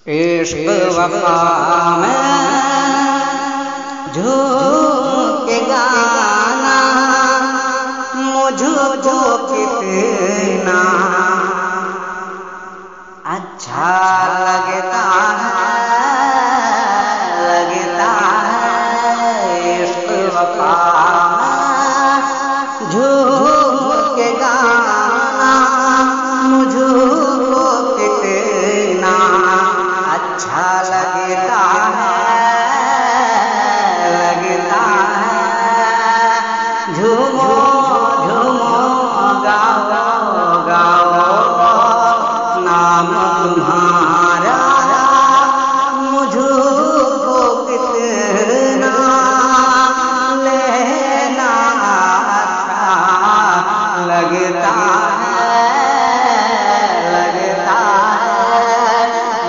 इश्क वफा में झूम के गाना मुझको कितना अच्छा लगता है इश्क वफा में झूम के गाना मुझको कितना अच्छा लगता है झूमो झूमो गाओ गाओ नाम तुम्हारा मुझको कितना लेना अच्छा लगता है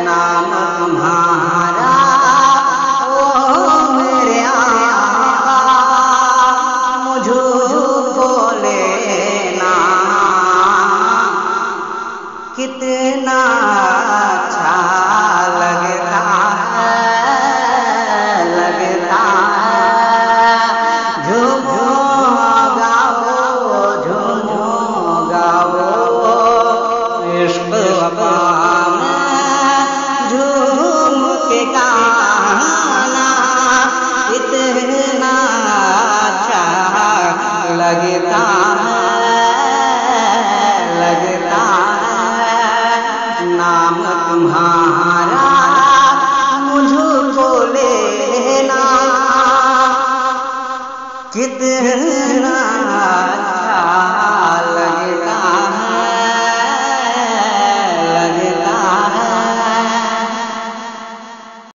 नाम तुम्हारा ओ मेरे आका मुझको लेना कितना अच्छा लगता है झूमो गाओ इश्क वफा में झूम के गाना इतना अच्छा लगता है नाम तुम्हारा